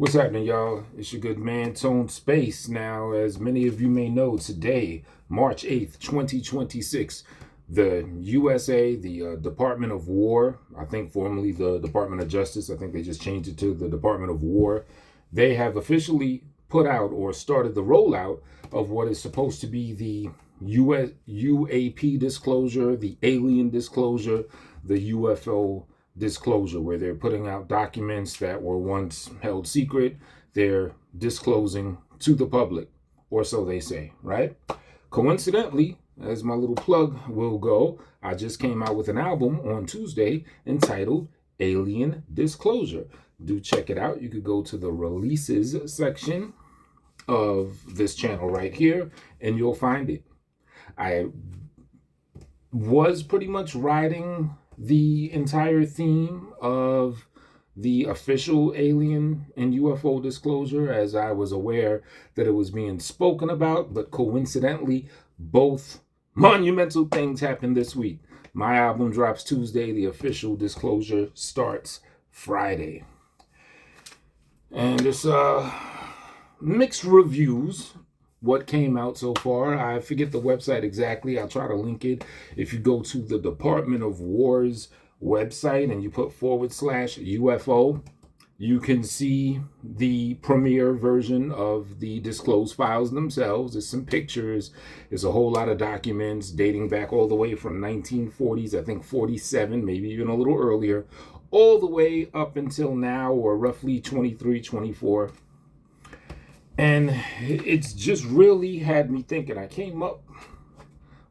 What's happening, y'all? It's your good man, Tone Space. Now, as many of you may know, today, March 8th, 2026, the USA, the Department of War, I think formerly the Department of Justice, I think they just changed it to the Department of War, they have officially put out or started the rollout of what is supposed to be the UAP disclosure, the alien disclosure, the UFO disclosure, where they're putting out documents that were once held secret. They're disclosing to the public, or so they say, right? Coincidentally, as my little plug will go, I just came out with an album on Tuesday entitled AYlien Dissclosure. Do check it out. You could go to the releases section of this channel right here and you'll find it. I was pretty much riding the entire theme of the official alien and UFO disclosure, as I was aware that it was being spoken about, but coincidentally, both monumental things happened this week. My album drops Tuesday, the official disclosure starts Friday. And it's mixed reviews. What came out so far, I forget the website exactly. I'll try to link it. If you go to the Department of War's website and you put /UFO, you can see the premiere version of the disclosed files themselves. There's some pictures. There's a whole lot of documents dating back all the way from 1940s, I think 47, maybe even a little earlier, all the way up until now, or roughly 23, 24. And it's just really had me thinking. I came up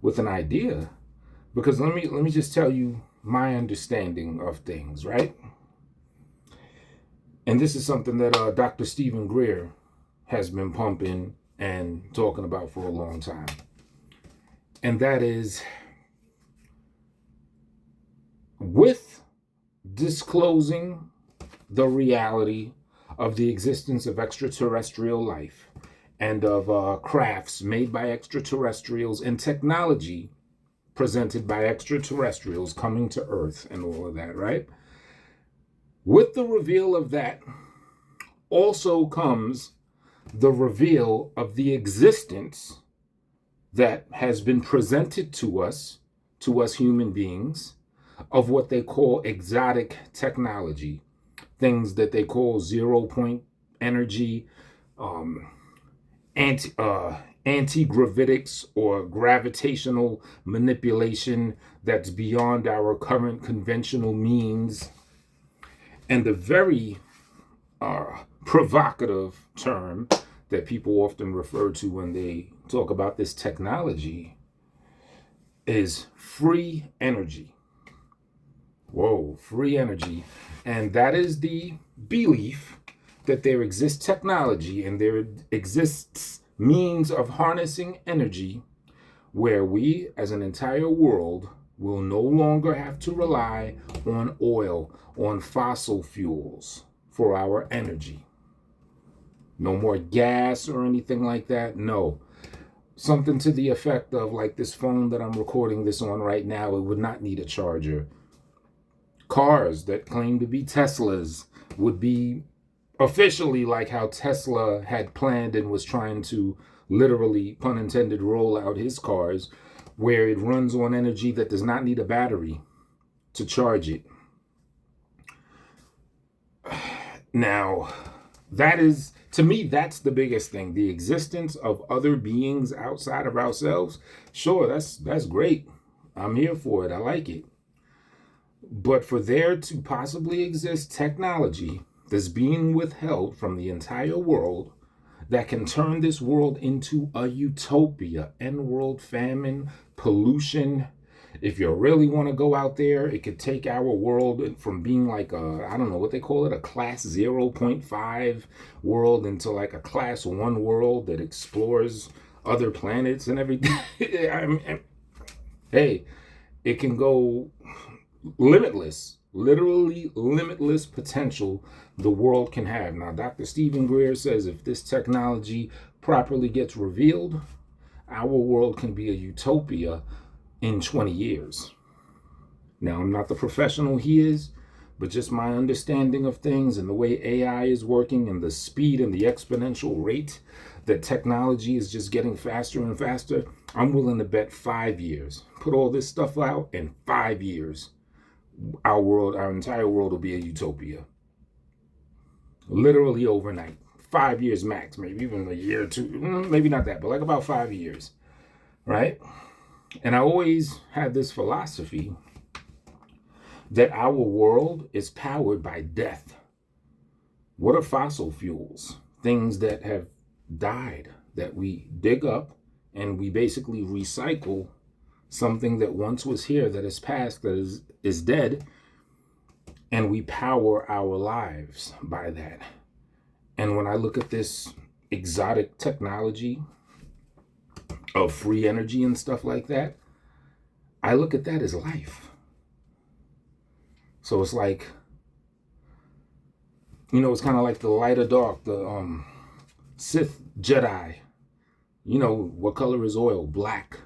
with an idea because let me just tell you my understanding of things, right? And this is something that Dr. Stephen Greer has been pumping and talking about for a long time. And that is, with disclosing the reality of the existence of extraterrestrial life and of crafts made by extraterrestrials and technology presented by extraterrestrials coming to Earth and all of that, right? With the reveal of that also comes the reveal of the existence that has been presented to us human beings, of what they call exotic technology. Things that they call 0-point energy, anti-gravitics, or gravitational manipulation that's beyond our current conventional means. And the very provocative term that people often refer to when they talk about this technology is free energy. Whoa, free energy. And that is the belief that there exists technology and there exists means of harnessing energy where we, as an entire world, will no longer have to rely on oil, on fossil fuels for our energy. No more gas or anything like that. No. Something to the effect of, like this phone that I'm recording this on right now, it would not need a charger. Cars that claim to be Teslas would be officially like how Tesla had planned and was trying to literally, pun intended, roll out his cars, where it runs on energy that does not need a battery to charge it. Now, that is, to me, that's the biggest thing. The existence of other beings outside of ourselves. Sure, that's great. I'm here for it. I like it. But for there to possibly exist technology that's being withheld from the entire world that can turn this world into a utopia, end world famine, pollution. If you really want to go out there, it could take our world from being like a, I don't know what they call it, a class 0.5 world into like a class 1 world that explores other planets and everything. Hey, it can go limitless, literally limitless potential the world can have. Now, Dr. Stephen Greer says if this technology properly gets revealed, our world can be a utopia in 20 years. Now, I'm not the professional he is, but just my understanding of things and the way AI is working and the speed and the exponential rate that technology is just getting faster and faster, I'm willing to bet 5 years. Put all this stuff out in 5 years. Our entire world will be a utopia. Literally overnight. 5 years max, maybe even a year or two, maybe not that, but like about 5 years, right? And I always had this philosophy that our world is powered by death. What are fossil fuels? Things that have died, that we dig up and we basically recycle something that once was here, that is past, that is dead, and we power our lives by that. And when I look at this exotic technology of free energy and stuff like that, I look at that as life. So it's like, it's kind of like the light or dark, the Sith Jedi. What color is oil? Black.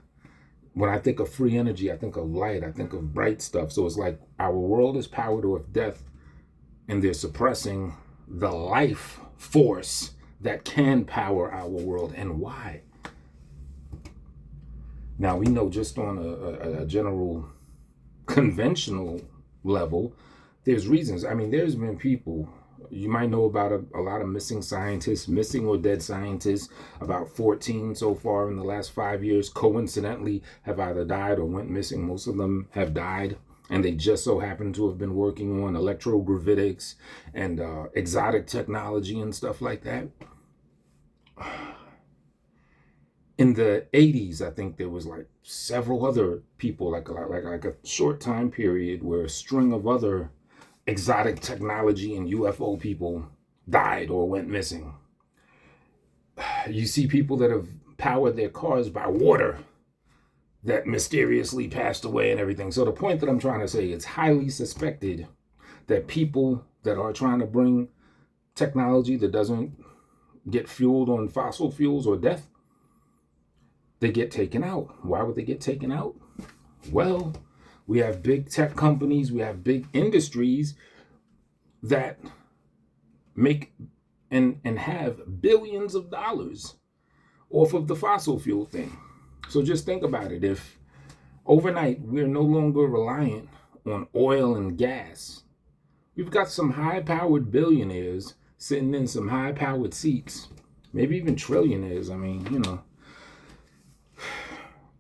When I think of free energy, I think of light, I think of bright stuff. So it's like our world is powered with death, and they're suppressing the life force that can power our world. And why? Now, we know just on a general conventional level, there's reasons. I mean, there's been people, you might know about a lot of missing scientists, missing or dead scientists, about 14 so far in the last 5 years, coincidentally have either died or went missing. Most of them have died, and they just so happen to have been working on electrogravitics and exotic technology and stuff like that. In the 80s, I think there was like several other people, like a short time period where a string of other exotic technology and UFO people died or went missing. You see people that have powered their cars by water that mysteriously passed away and everything. So the point that I'm trying to say, it's highly suspected that people that are trying to bring technology that doesn't get fueled on fossil fuels or death, they get taken out. Why would they get taken out? Well, we have big tech companies, we have big industries that make and have billions of dollars off of the fossil fuel thing. So just think about it. If overnight we're no longer reliant on oil and gas, we've got some high-powered billionaires sitting in some high-powered seats, maybe even trillionaires.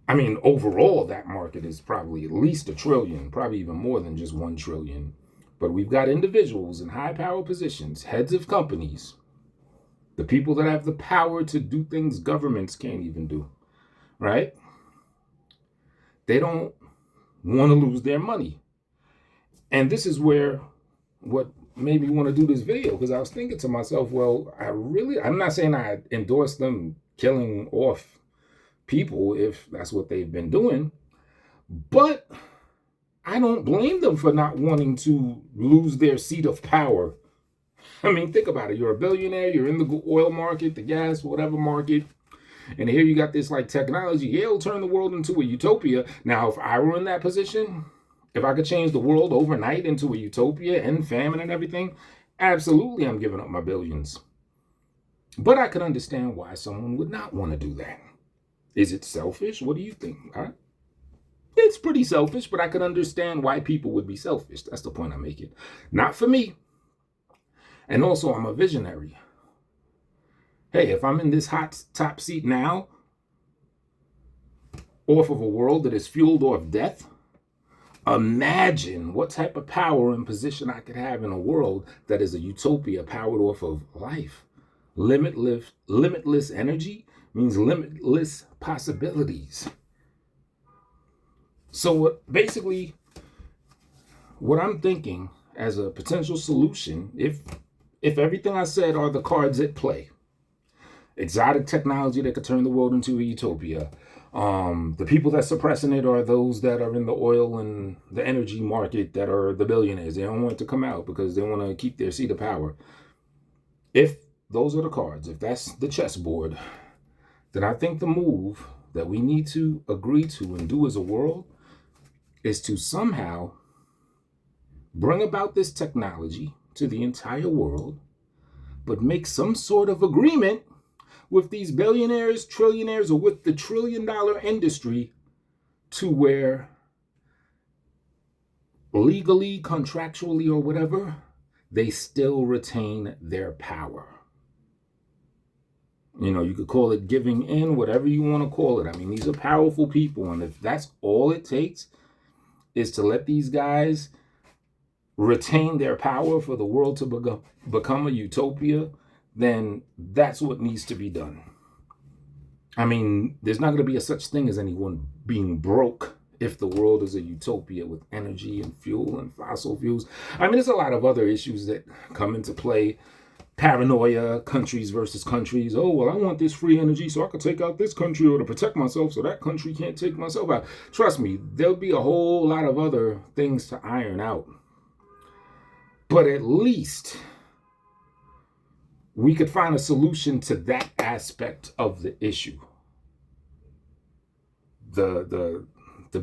I mean, overall, that market is probably at least $1 trillion, probably even more than just $1 trillion. But we've got individuals in high power positions, heads of companies, the people that have the power to do things governments can't even do, right? They don't want to lose their money. And this is where what made me want to do this video, because I was thinking to myself, well, I'm not saying I endorse them killing off people if that's what they've been doing, but I don't blame them for not wanting to lose their seat of power. I mean, think about it. You're a billionaire, you're in the oil market, the gas, whatever market, and here you got this like technology. Yeah, it'll turn the world into a utopia. Now, if I were in that position, if I could change the world overnight into a utopia and famine and everything, absolutely I'm giving up my billions. But I could understand why someone would not want to do that. Is it selfish? What do you think? It's pretty selfish, but I can understand why people would be selfish. That's the point I'm making. Not for me. And also, I'm a visionary. Hey, if I'm in this hot top seat now, off of a world that is fueled off death, imagine what type of power and position I could have in a world that is a utopia powered off of life. Limitless energy means limitless possibilities. So basically, what I'm thinking as a potential solution, if everything I said are the cards at play, exotic technology that could turn the world into a utopia, the people that's suppressing it are those that are in the oil and the energy market that are the billionaires. They don't want it to come out because they want to keep their seat of power. If those are the cards, if that's the chessboard, then I think the move that we need to agree to and do as a world is to somehow bring about this technology to the entire world, but make some sort of agreement with these billionaires, trillionaires, or with the trillion-dollar industry to where legally, contractually, or whatever, they still retain their power. You know, you could call it giving in, whatever you want to call it. I mean, these are powerful people, and if that's all it takes is to let these guys retain their power for the world to become a utopia, then that's what needs to be done. I mean, there's not going to be a such thing as anyone being broke if the world is a utopia with energy and fuel and fossil fuels. I mean, there's a lot of other issues that come into play. Paranoia, countries versus countries. Oh, well, I want this free energy so I can take out this country, or to protect myself so that country can't take myself out. Trust me, there'll be a whole lot of other things to iron out. But at least we could find a solution to that aspect of the issue. The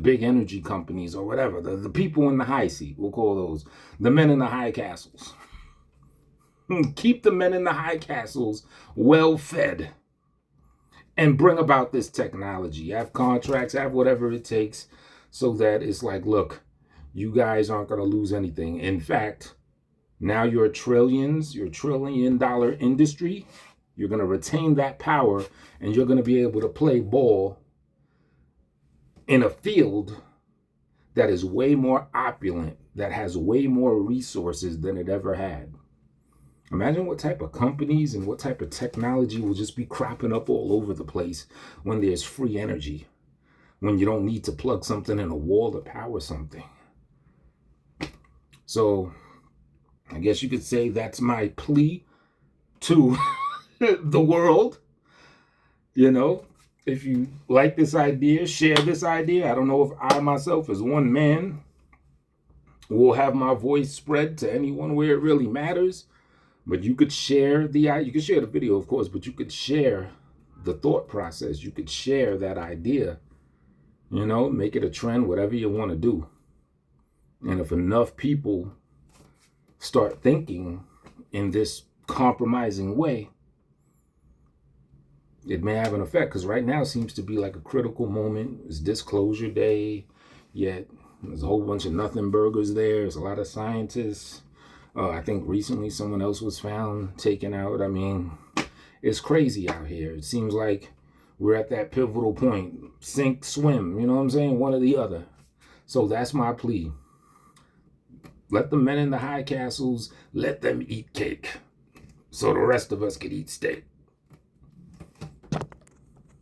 big energy companies or whatever, the people in the high seat, we'll call those, the men in the high castles. Keep the men in the high castles well fed and bring about this technology. Have contracts, have whatever it takes, so that it's like, look, you guys aren't going to lose anything. In fact, now your trillion-dollar industry, you're going to retain that power, and you're going to be able to play ball in a field that is way more opulent, that has way more resources than it ever had. Imagine what type of companies and what type of technology will just be cropping up all over the place when there's free energy, when you don't need to plug something in a wall to power something. So I guess you could say that's my plea to the world. You know, if you like this idea, share this idea. I don't know if I myself, as one man, will have my voice spread to anyone where it really matters. But you could share you could share the video, of course, but you could share the thought process. You could share that idea, you know, make it a trend, whatever you want to do. And if enough people start thinking in this compromising way, it may have an effect, because right now seems to be like a critical moment. It's disclosure day, yet there's a whole bunch of nothing burgers there. There's a lot of scientists. I think recently someone else was found taken out. I mean, it's crazy out here. It seems like we're at that pivotal point. Sink, swim, you know what I'm saying? One or the other. So that's my plea. Let the men in the high castles, let them eat cake, so the rest of us can eat steak.